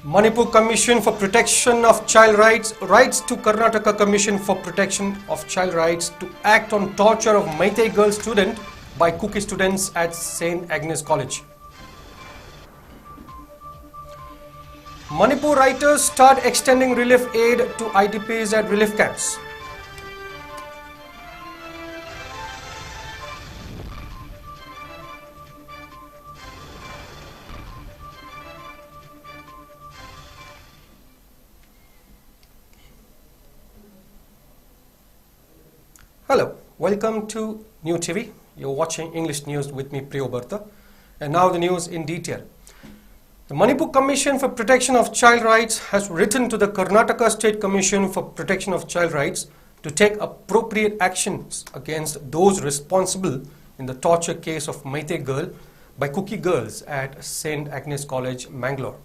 Manipur Commission for Protection of Child Rights writes to Karnataka Commission for Protection of Child Rights to act on torture of Meitei girl student by Kuki students at St. Agnes College. Manipur writers start extending relief aid to IDPs at relief camps. Hello, welcome to New TV. You're watching English News with me, PRIYOBARTA. And now the news in detail. The Manipur Commission for Protection of Child Rights has written to the Karnataka State Commission for Protection of Child Rights to take appropriate actions against those responsible in the torture case of Meitei girl by Kuki girls at St. Agnes College, Mangalore.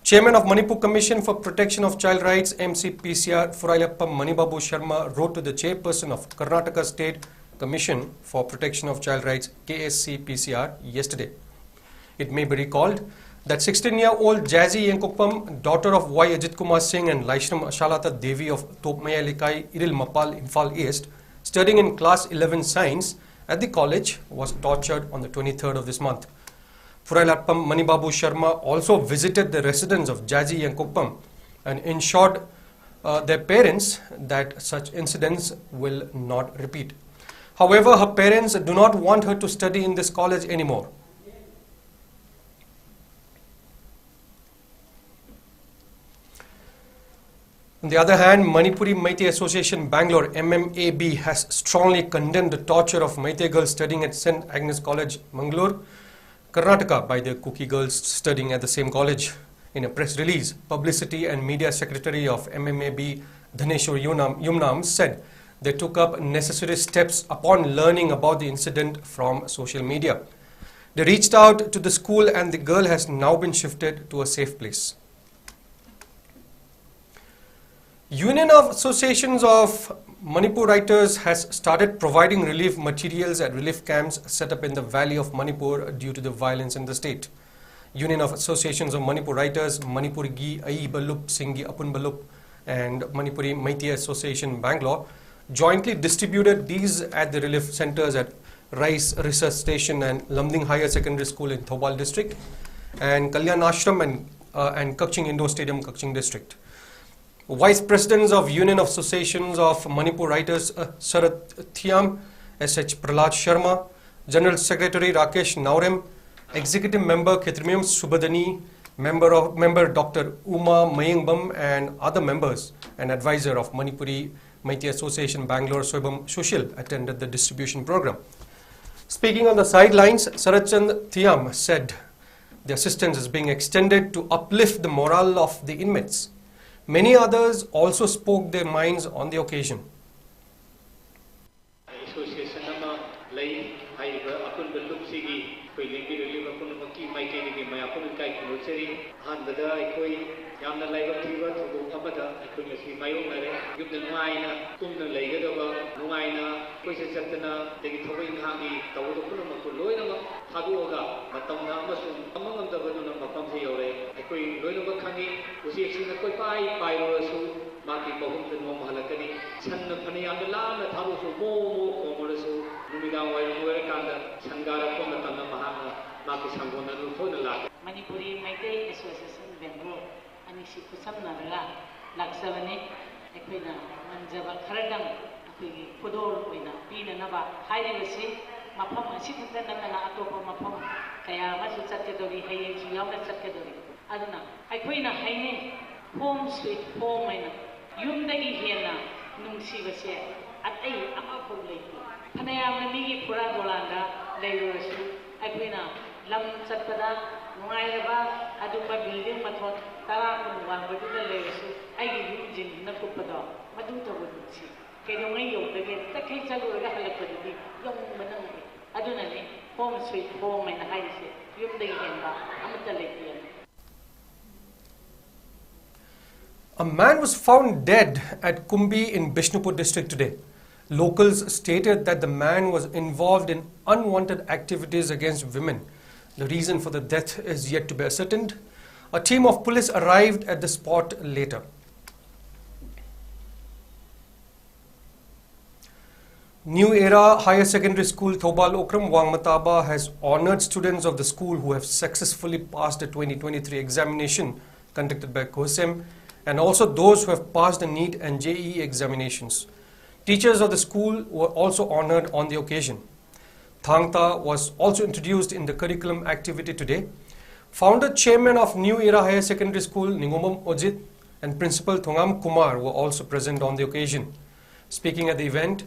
Chairman of Manipur Commission for Protection of Child Rights, MC-PCR Furayappa Manibabu Sharma, wrote to the chairperson of Karnataka State Commission for Protection of Child Rights, KSC-PCR, yesterday. It may be recalled that 16-year-old 𝐒𝐲𝐓𝐔𝐃𝐄𝐍𝐓, daughter of 𝐌𝐂𝐃 Singh and Laishram Ashalata Devi of Topmaya Likai, Iril Mapal, Imphal East, studying in class 11 science at the college, was tortured on the 23rd of this month. Furayappa Manibabu Sharma also visited the residence of 𝐲𝐲𝐓𝐃𝐄𝐍𝐓 and ensured their parents that such incidents will not repeat. However, her parents do not want her to study in this college anymore. On the other hand, Manipuri Meitei Association Bangalore MMAB has strongly condemned the torture of Meitei girls studying at St. Agnes College, Mangalore, Karnataka by the Kuki girls studying at the same college. In a press release, Publicity and Media Secretary of MMAB Dhaneshwar Yumnam said they took up necessary steps upon learning about the incident from social media. They reached out to the school and the girl has now been shifted to a safe place. Union of Associations of Manipur Writers has started providing relief materials at relief camps set up in the valley of Manipur due to the violence in the state. Union of Associations of Manipur Writers, Manipuri 𝐈𝐍𝐂𝐈𝐏𝐔𝐑𝐄𝐍𝐓, Singhi Apun Balup and Manipuri Meitei Association Bangalore jointly distributed these at the relief centers at Rice Research Station and Lamding Higher Secondary School in Thobal District and Kalyan Ashram and 𝐂𝐾𝐍𝐶 Indoor Stadium, 𝐂𝐾𝐍𝐶 District. Vice Presidents of Union of Associations of Manipur Writers Sarat Thiam, SH Prahlad Sharma, General Secretary Rakesh Naurem, Executive Member Khetrimium Subhadani, Member Dr. Uma Mayengbam and other members and advisor of Manipuri Meitei Association Bangalore Soibam Sushil attended the distribution program. Speaking on the sidelines, Saratchand Thiam said the assistance is being extended to uplift the morale of the inmates. Many others also spoke their minds on the occasion. ꯌꯥꯝꯅ ꯂꯥꯏꯕꯛ ꯊꯤꯕ ꯊꯧꯗꯣꯛ ꯑꯃꯗ ꯑꯩꯈꯣꯏ ꯉꯁꯤ ꯃꯥꯌꯣꯛꯅꯔꯦ ꯌꯨꯝꯗ ꯅꯨꯡꯉꯥꯏꯅ ꯇꯨꯝꯅ ꯂꯩꯒꯗꯕ ꯅꯨꯡꯉꯥꯏꯅ ꯀꯣꯏꯆꯠ ꯆꯠꯇꯅ ꯑꯗꯒꯤ ꯊꯕꯛ ꯏꯪꯈꯥꯡꯒꯤ ꯇꯧꯒꯗꯕ ꯄꯨꯝꯅꯃꯛꯇꯨ ꯂꯣꯏꯅꯃꯛ ꯊꯥꯗꯣꯛꯑꯒ ꯃꯇꯝꯅ ꯑꯃꯁꯨꯡ ꯑꯃ ꯉꯝꯗꯕꯗꯨꯅ ꯃꯐꯝꯁꯦ ꯌꯧꯔꯦ ꯑꯩꯈꯣꯏ ꯂꯣꯏꯅꯃꯛ ꯈꯪꯉꯤ ꯎꯆꯦꯛꯁꯤꯡꯅ ꯀꯣꯏꯄꯥꯏ ꯄꯥꯏꯔꯨꯔꯁꯨ ꯃꯥꯒꯤ ꯃꯍꯨꯝꯗ ꯅꯣꯡꯃ ꯍꯜꯂꯛꯀꯅꯤ ꯁꯟꯅ ꯐꯅ ꯌꯥꯝꯅ ꯂꯥꯞꯅ ꯊꯥꯗꯣꯛꯁꯨ ꯃꯣ ꯃꯣ ꯈꯣꯡꯉꯨꯔꯁꯨ ꯅꯨꯃꯤꯗꯥꯡ ꯋꯥꯏꯔꯝ ꯑꯣꯏꯔꯀꯥꯟꯗ ꯁꯪꯒꯥꯔꯛꯄ ꯃꯇꯝꯗ ꯃꯍꯥꯛꯅ ꯃꯥꯒꯤ ꯁꯪꯒꯣꯟ ꯑꯗꯨ ꯊꯣꯏꯅ ꯂꯥꯛꯀꯅꯤ. Manipuri Meitei Association Bangalore ꯑꯅꯤꯁꯤ ꯈꯨꯠꯁꯝꯅꯔꯒ ꯂꯥꯛꯆꯕꯅꯤ ꯑꯩꯈꯣꯏꯅ ꯉꯝꯖꯕ ꯈꯔꯗꯪ ꯑꯩꯈꯣꯏꯒꯤ ꯈꯨꯗꯣꯜ ꯑꯣꯏꯅ ꯄꯤꯅꯅꯕ ꯍꯥꯏꯔꯤꯕꯁꯤ ꯃꯐꯝ ꯑꯁꯤꯈꯛꯇ ꯅꯠꯇꯅ ꯑꯇꯣꯞꯄ ꯃꯐꯝ ꯀꯌꯥ ꯑꯃꯁꯨ ꯆꯠꯀꯗꯧꯔꯤ ꯍꯌꯦꯡꯁꯨ ꯌꯥꯎꯅ ꯆꯠꯀꯗꯧꯔꯤ ꯑꯗꯨꯅ ꯑꯩꯈꯣꯏꯅ ꯍꯥꯏꯅꯩ ꯍꯣꯝ ꯁ꯭ꯋꯤꯠ ꯍꯣꯝ ꯍꯥꯏꯅ ꯌꯨꯝꯗꯒꯤ ꯍꯦꯟꯅ ꯅꯨꯡꯁꯤꯕꯁꯦ ꯑꯇꯩ ꯑꯃꯐꯥꯎ ꯂꯩꯇꯦ ꯐꯅꯌꯥꯝꯅ ꯃꯤꯒꯤ ꯐꯨꯔꯥ ꯗꯣꯂꯥꯟꯗ ꯂꯩꯔꯨꯔꯁꯨ ꯑꯩꯈꯣꯏꯅ ꯂꯝ ꯆꯠꯄꯗ ꯅꯨꯡꯉꯥꯏꯔꯕ ꯑꯗꯨꯒꯨꯝꯕ ꯕꯤꯜꯗꯤꯡ ꯃꯊꯣꯟ 10 ꯀꯨꯟ ꯋꯥꯡꯕꯗꯨꯗ ꯂꯩꯔꯁꯨ ꯑꯩꯒꯤ ꯌꯨꯝꯁꯤꯡꯗꯨꯅ ꯀꯨꯞꯄꯗꯣ ꯃꯗꯨ ꯇꯧꯕ ꯅꯨꯡꯁꯤ ꯀꯩꯗꯧꯉꯩ ꯌꯧꯗꯒꯦ ꯇꯈꯩ ꯆꯠꯂꯨꯔꯒ ꯍꯜꯂꯛꯄꯗꯨꯗꯤ ꯌꯧꯕ ꯅꯪꯗꯦ ꯑꯗꯨꯅꯅꯤ ꯍꯣꯝ ꯁ꯭ꯋꯤꯠ ꯍꯣꯝ ꯍꯥꯏꯅ ꯍꯥꯏꯔꯤꯁꯦ ꯌꯨꯝꯗꯒꯤ ꯍꯦꯟꯕ ꯑꯃꯠꯇ ꯂꯩꯇꯦ. A man was found dead at Kumbi in Bishnupur district today. Locals stated that the man was involved in unwanted activities against women. The reason for the death is yet to be ascertained. A team of police arrived at the spot later. New Era Higher Secondary School Thobal Okram Wangmataba has honored students of the school who have successfully passed the 2023 examination conducted by COSEM and also those who have passed the NEET and JEE examinations. Teachers of the school were also honored on the occasion. Thangta was also introduced in the curriculum activity today. Founder Chairman of New Era Higher Secondary School Ningomam Ojit and Principal Thongam Kumar were also present on the occasion. Speaking at the event,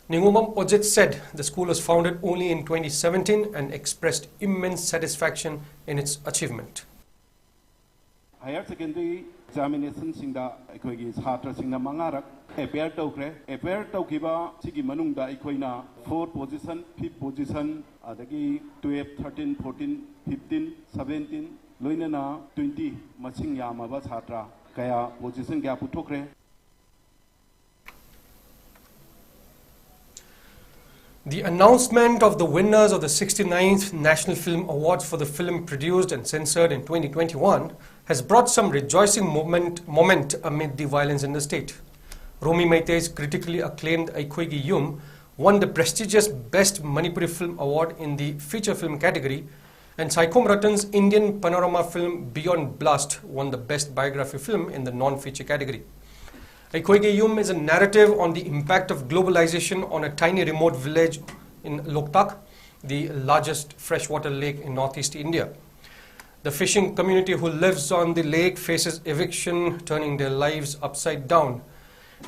Ningomam Ojit said the school was founded only in 2017 and expressed immense satisfaction in its achievement. Higher secondary examination singda ekoigi chhatra singna mangarak appear tokre appear tokiba sigi manungda ekoina 4th position 5th position adagi 12 13 14 15 17 loinana 20 masing yamaba chhatra kaya position kya puthokre. The announcement of the winners of the 69th National Film Awards for the film produced and censored in 2021 has brought some rejoicing moment amid the violence in the state. Romi Maitei's critically acclaimed 𝐒𝐲𝐶𝐃𝐄𝐍𝐓 won the prestigious Best Manipuri Film Award in the feature film category, and Saikom Ratan's Indian panorama film Beyond Blast won the Best Biography Film in the non-feature category. 𝐒𝐲𝐶𝐃𝐄𝐍𝐓 is a narrative on the impact of globalization on a tiny remote village in Loktak, the largest freshwater lake in northeast India. The fishing community who lives on the lake faces eviction, turning their lives upside down.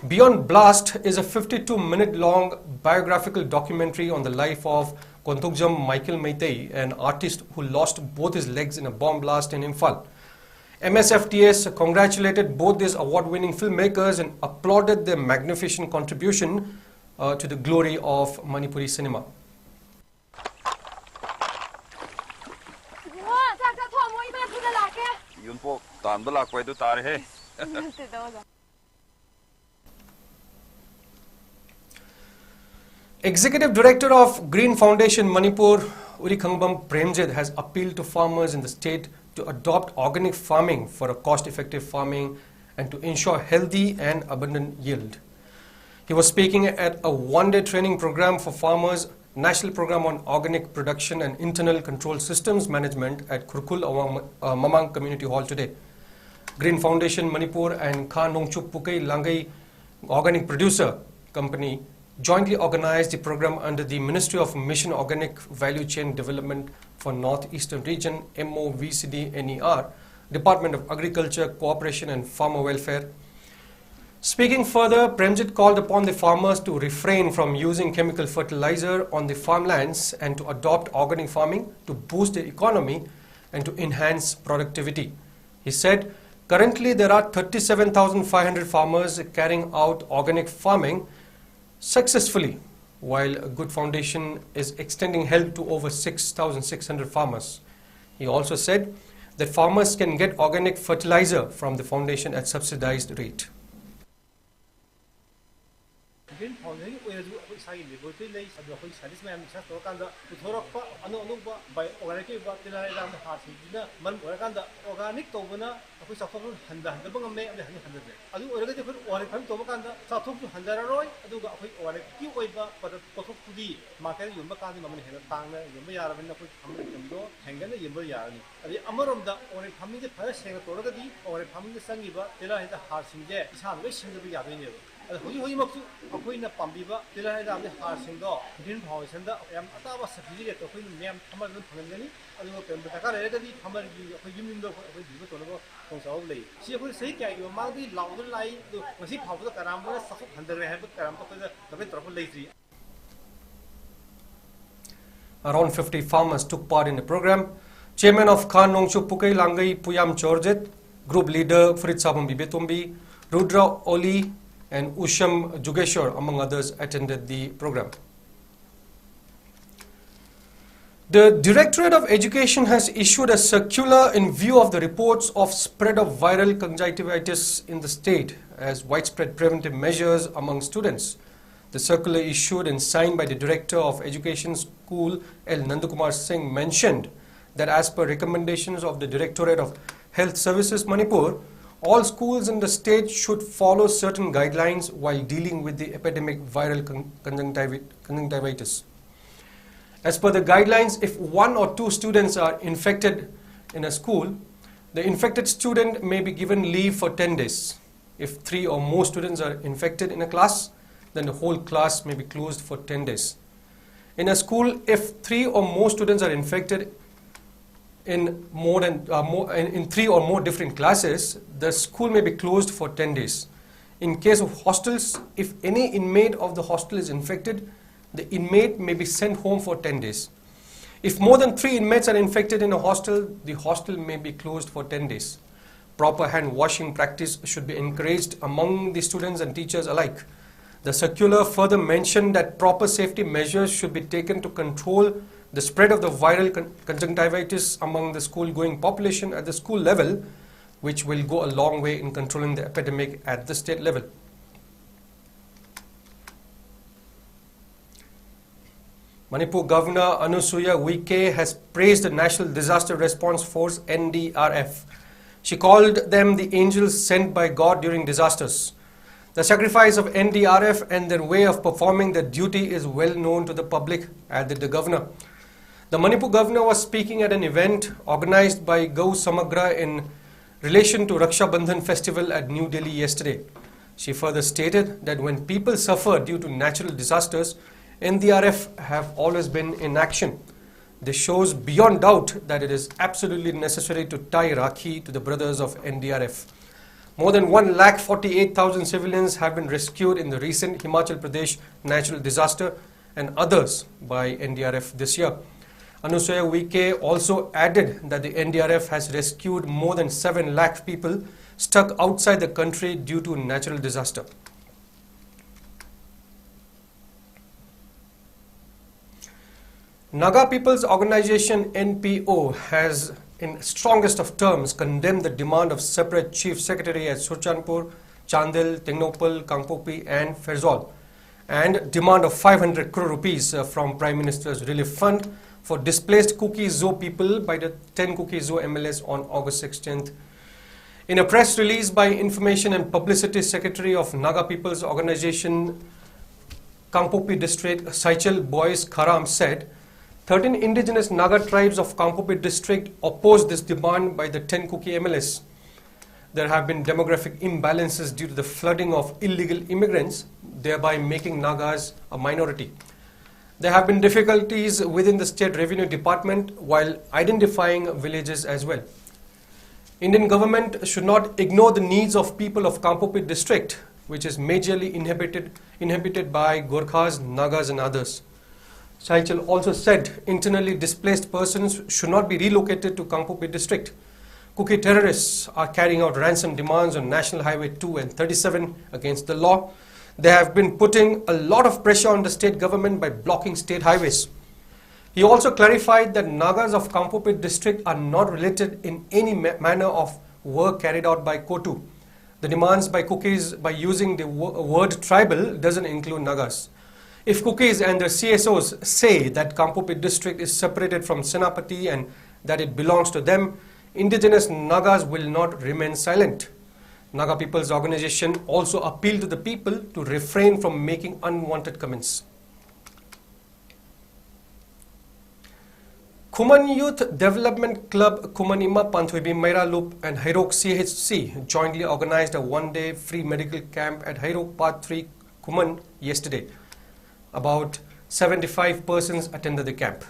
Beyond Blast is a 52-minute long biographical documentary on the life of Kontokjam Michael Maitei, an artist who lost both his legs in a bomb blast in Imphal. MSFTS congratulated both these award-winning filmmakers and applauded their magnificent contribution to the glory of Manipuri cinema. Executive Director of Green Foundation Manipur, Urikhangabam Premjit, has appealed to farmers in the state to adopt organic farming for a cost-effective farming and to ensure healthy and abundant yield. He was speaking at a one-day training program for farmers, National Program on Organic Production and Internal Control Systems Management at Khurkul Mamang Community Hall today. Green Foundation Manipur and 𝐶𝐄𝐍𝐓 Organic Producer Company jointly organized the program under the Ministry of Mission Organic Value Chain Development for Northeastern Region, MOVCD-NER, Department of Agriculture, Cooperation and Farmer Welfare. Speaking further, Premjit called upon the farmers to refrain from using chemical fertilizer on the farmlands and to adopt organic farming to boost the economy and to enhance productivity. He said, currently there are 37,500 farmers carrying out organic farming successfully, while a good foundation is extending help to over 6,600 farmers. He also said that farmers can get organic fertilizer from the foundation at subsidized rate. ꯏꯁꯥꯒꯤ laboratory ꯂꯩ ꯑꯗꯨ ꯑꯩꯈꯣꯏ scientist ꯃꯌꯥꯝ ꯔꯤꯁꯔꯁ ꯇꯧꯔꯀꯥꯟꯗ ꯄꯨꯊꯣꯔꯛꯄ ꯑꯅꯧ ꯑꯅꯧꯕ ꯑꯣꯔꯒꯥꯅꯤꯛ ꯑꯣꯏꯕ ꯇꯤꯜꯍꯥꯠ ꯍꯤꯗꯥꯛ ꯍꯥꯔꯁꯤꯡꯁꯤꯅ ꯃꯔꯝ ꯑꯣꯏꯔꯀꯥꯟꯗ ꯑꯣꯔꯒꯥꯅꯤꯛ ꯇꯧꯕꯅ ꯑꯩꯈꯣꯏ ꯆꯥꯊꯣꯛꯄ ꯍꯟꯊꯍꯟꯗꯕ ꯉꯝꯃꯦ ꯑꯃꯗꯤ ꯍꯟꯊꯗ꯭ꯔꯦ ꯑꯗꯨ ꯑꯣꯏꯔꯒꯗꯤ ꯑꯩꯈꯣꯏ ꯑꯣꯔꯒꯥꯅꯤꯛ ꯐꯥꯔꯃꯤꯡ ꯇꯧꯕ ꯀꯥꯟꯗ ꯆꯥꯊꯣꯛꯁꯨ ꯍꯟꯊꯔꯔꯣꯏ ꯑꯗꯨꯒ ꯑꯩꯈꯣꯏ ꯑꯣꯔꯒꯥꯅꯤꯛꯀꯤ ꯑꯣꯏꯕ ꯄꯣꯠꯊꯣꯛꯇꯨꯗꯤ ꯃꯥꯔꯀꯦꯠꯇ ꯌꯣꯟꯕ ꯀꯥꯟꯗ ꯃꯃꯜ ꯍꯦꯟꯅ ꯇꯥꯡꯅ ꯌꯣꯟꯕ ꯌꯥꯔꯕꯅꯤꯅ ꯑꯩꯈꯣꯏ ꯐꯥꯔꯃꯤꯡ ꯏꯟꯀꯝꯗꯣ ꯍꯦꯟꯒꯠꯅ ꯌꯣꯟꯕ ꯌꯥꯔꯅꯤ ꯑꯗꯩ ꯑꯃꯔꯣꯝꯗ ꯑꯣꯔꯒꯥꯅꯤꯛ ꯐꯥꯔꯃꯤꯡꯁꯦ ꯐꯖꯅ ꯁꯦꯡꯅ ꯇꯧꯔꯒꯗꯤ ꯑꯣꯔꯒꯥꯅꯤꯛ ꯐꯥꯔꯃꯤꯡꯗ ꯆꯪꯉꯤꯕ ꯇꯤꯜꯍꯥꯠ ꯍꯤꯗꯥꯛ ꯍꯥꯔꯁꯤꯡꯁꯦ ꯏꯁꯥꯅ ꯂꯣꯏ ꯁꯤꯟꯖꯕ ꯌꯥꯗꯣꯏꯅꯦꯕ ꯑꯗꯣ ꯍꯧꯖꯤꯛꯃꯛꯁꯨ ꯑꯩꯈꯣꯏꯅ ꯄꯥꯝꯕꯤꯕ ꯇꯤꯜꯍꯥꯠ ꯍꯤꯗꯥꯛ ꯍꯥꯔꯁꯤꯡꯗꯣ ꯒ꯭ꯔꯤꯟ ꯐꯥꯎꯟꯗꯦꯁꯟꯗ ꯌꯥꯝ ꯑꯇꯥꯕ ꯁꯕꯁꯤꯗꯤ ꯔꯦꯠꯇ ꯑꯩꯈꯣꯏꯅ ꯃꯌꯥꯝ ꯐꯥꯔꯃꯔ ꯑꯗꯨꯝ ꯐꯪꯍꯟꯒꯅꯤ ꯑꯗꯨꯒ ꯀꯩꯒꯨꯝꯕ ꯗꯔꯀꯥꯔ ꯂꯩꯔꯒꯗꯤ ꯐꯥꯔꯃꯔꯒꯤ ꯑꯩꯈꯣꯏ ꯌꯨꯝꯗ ꯑꯩꯈꯣꯏ ꯗꯤꯕ ꯇꯧꯅꯕ ꯈꯣꯡꯆꯥꯎꯕ ꯂꯩ ꯁꯤ ꯑꯩꯈꯣꯏ ꯆꯍꯤ ꯀꯌꯥꯒꯤ ꯃꯃꯥꯡꯗꯒꯤ ꯂꯥꯎꯗꯨꯅ ꯂꯥꯛꯏ ꯑꯗꯨ ꯉꯁꯤ ꯐꯥꯎꯕꯗ ꯀꯅꯥꯝꯇꯅ ꯆꯥꯊꯣꯛ ꯍꯟꯊꯔꯦ ꯍꯥꯏꯕ ꯀꯅꯥꯝꯇ ꯑꯩꯈꯣꯏꯗ ꯀꯃꯦꯟ ꯇꯧꯔꯛꯄ ꯂꯩꯇ꯭ꯔꯤ. Around 50 farmers took part in the program. Chairman of 𝐾𝐍𝐶𝐃𝐄𝐍𝐓 Langai Puyam Chorjet, Group Leader Frit Sabam Bibetombi, Rudra Oli and Usham Jugeshwar, among others, attended the program. The Directorate of Education has issued a circular in view of the reports of spread of viral conjunctivitis in the state as widespread preventive measures among students. The circular issued and signed by the Director of Education School L. Nandakumar Singh mentioned that as per recommendations of the Directorate of Health Services Manipur, all schools in the state should follow certain guidelines while dealing with the epidemic viral conjunctivitis. As per the guidelines, if 1 or 2 students are infected in a school, the infected student may be given leave for 10 days. If 3 or more students are infected in a class, then the whole class may be closed for 10 days. In a school, if 3 or more students are infected in 3 or more different classes, the school may be closed for 10 days. In case of hostels, if any inmate of the hostel is infected, the inmate may be sent home for 10 days. If more than 3 inmates are infected in a hostel, the hostel may be closed for 10 days. Proper hand washing practice should be encouraged among the students and teachers alike. The circular further mentioned that proper safety measures should be taken to control the spread of the viral conjunctivitis among the school-going population at the school level, which will go a long way in controlling the epidemic at the state level. Manipur Governor 𝐒𝐓𝐔𝐃𝐄𝐍𝐓 has praised the National Disaster Response Force NDRF. She called them the angels sent by God during disasters. The sacrifice of NDRF and their way of performing their duty is well known to the public, added the governor. The Manipur governor was speaking at an event organized by 𝐒𝐲𝐓 in relation to Raksha Bandhan festival at New Delhi yesterday. She further stated that when people suffer due to natural disasters, NDRF have always been in action. This shows beyond doubt that it is absolutely necessary to tie Rakhi to the brothers of NDRF. More than 1,48,000 civilians have been rescued in the recent Himachal Pradesh natural disaster and others by NDRF this year. 𝐒𝐓𝐔𝐃𝐄𝐍𝐓 also added that the NDRF has rescued more than 7 lakh people stuck outside the country due to natural disaster. Naga People's Organization NPO has in strongest of terms condemned the demand of separate chief secretary at Surchanpur, Chandel, Tengnopal, Kangpopi and Ferozal, and demand of 500 crore rupees from Prime Minister's Relief Fund for displaced 𝐒𝐒𝐍𝐄 people by the 10 𝐒𝐒𝐍𝐄 MLAs on August 16th. In a press release by Information and Publicity Secretary of Naga People's Organization Kangpopi District, Saichal Boys Kharam said, 13 indigenous Naga tribes of Kangpopi district opposed this demand by the 10 𝐒𝐶 MLAs. There have been demographic imbalances due to the flooding of illegal immigrants, thereby making Nagas a minority. There have been difficulties within the State Revenue Department while identifying villages as well. Indian government should not ignore the needs of people of Kangpopi district, which is majorly inhabited by Gorkhas, Nagas and others. Saichal also said internally displaced persons should not be relocated to Kangpopi district. 𝐒𝐶 terrorists are carrying out ransom demands on National Highway 2 and 37 against the law. They have been putting a lot of pressure on the state government by blocking state highways. He also clarified that Nagas of Kangpopi district are not related in any manner of work carried out by KOTU. The demands by 𝐒𝐶s by using the word tribal doesn't include Nagas. If 𝐒𝐶s and their CSOs say that Kangpopi district is separated from Senapati and that it belongs to them, indigenous Nagas will not remain silent. Naga People's Organization also appealed to the people to refrain from making unwanted comments. Khuman Youth Development Club Khumanima Panthuibi Maira Loop and 𝐻𝐼𝐍𝐃 CHC jointly organized a one-day free medical camp at 𝐻𝐼𝐍𝐃 Part 3 Khuman yesterday. About 75 persons attended the camp.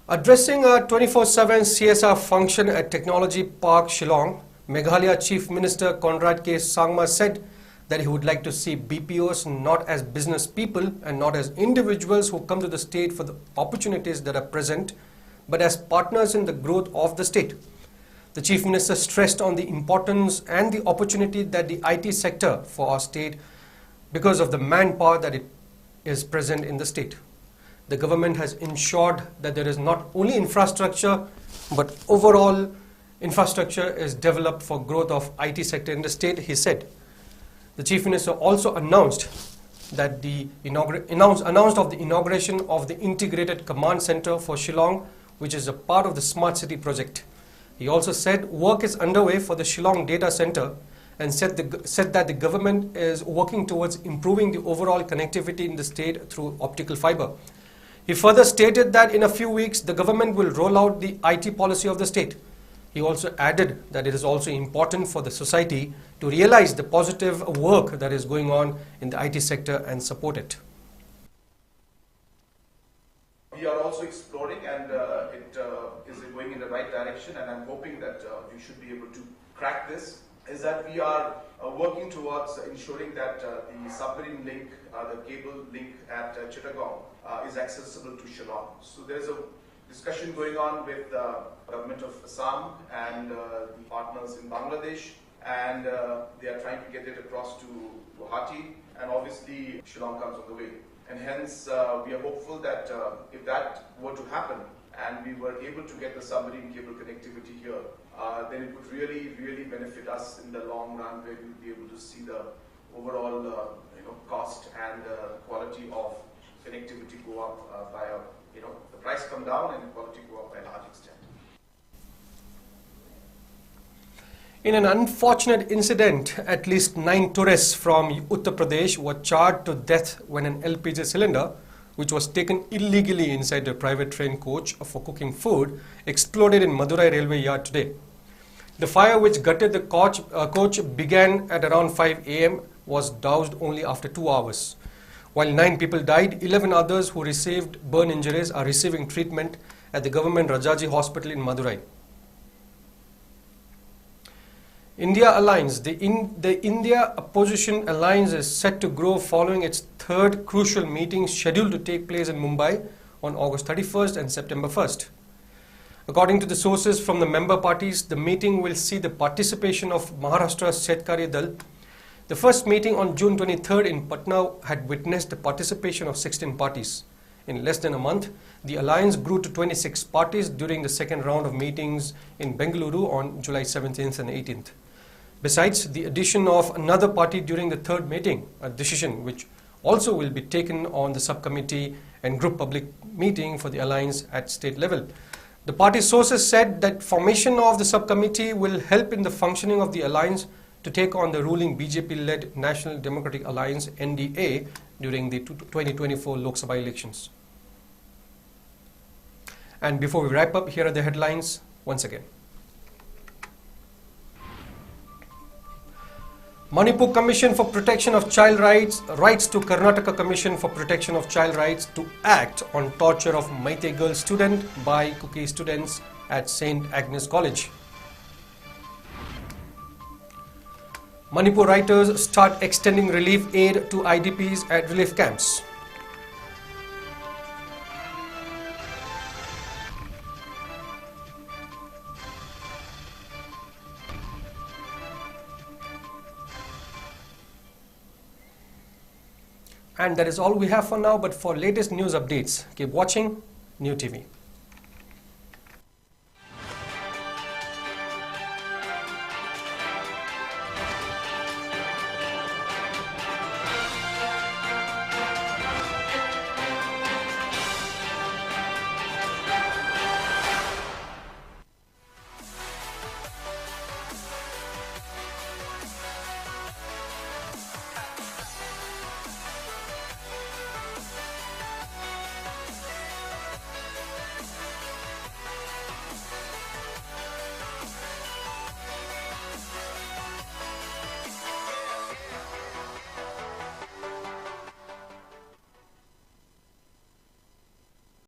Addressing a 24/7 CSR function at Technology Park Shillong, Meghalaya Chief Minister Conrad K. Sangma said that he would like to see BPOs not as business people and not as individuals who come to the state for the opportunities that are present, but as partners in the growth of the state. The Chief Minister stressed on the importance and the opportunity that the IT sector for our state because of the manpower that it is present in the state. The government has ensured that there is not only infrastructure, but overall infrastructure is developed for growth of IT sector in the state, he said. The Chief Minister also announced that the inauguration of the Integrated Command Center for Shillong, which is a part of the Smart City project. He also said work is underway for the Shillong data center and said that the government is working towards improving the overall connectivity in the state through optical fiber. He further stated that in a few weeks the government will roll out the IT policy of the state. He also added that it is also important for the society to realize the positive work that is going on in the IT sector and support it. We are also exploring, and it is going in the right direction, and I'm hoping that we should be able to crack this, is that we are working towards ensuring that the submarine link, the cable link at Chittagong is accessible to Shillong. So there's a discussion going on with the government of Assam and the partners in Bangladesh, and they are trying to get it across to Guwahati, and obviously Shillong comes on the way. And hence we are hopeful that if that were to happen and we were able to get the submarine cable connectivity here, then it would really benefit us in the long run, where we would be able to see the overall cost and quality of connectivity go up by the price come down and the quality go up by a large extent. In an unfortunate incident, at least 9 tourists from Uttar Pradesh were charred to death when an LPG cylinder, which was taken illegally inside a private train coach for cooking food, exploded in Madurai railway yard today. The fire, which gutted the coach, began at around 5 a.m. was doused only after 2 hours. While 9 people died, 11 others who received burn injuries are receiving treatment at the government Rajaji hospital in Madurai. India Alliance. The India Opposition Alliance is set to grow following its third crucial meeting scheduled to take place in Mumbai on August 31st and September 1st. According to the sources from the member parties, the meeting will see the participation of Maharashtra's Shetkari Dal. The first meeting on June 23rd in Patna had witnessed the participation of 16 parties. In less than a month, the alliance grew to 26 parties during the second round of meetings in Bengaluru on July 17th and 18th. Besides the addition of another party during the third meeting, a decision which also will be taken on the subcommittee and group public meeting for the alliance at state level. The party sources said that formation of the subcommittee will help in the functioning of the alliance to take on the ruling BJP-led National Democratic Alliance (NDA) during the 2024 Lok Sabha elections. And before we wrap up, here are the headlines once again. Manipur Commission for Protection of Child Rights writes to Karnataka Commission for Protection of Child Rights to act on torture of Meitei girl student by Kuki students at St. Agnes College. Manipur writers start extending relief aid to IDPs at relief camps. And that is all we have for now, but for latest news updates, keep watching newtv.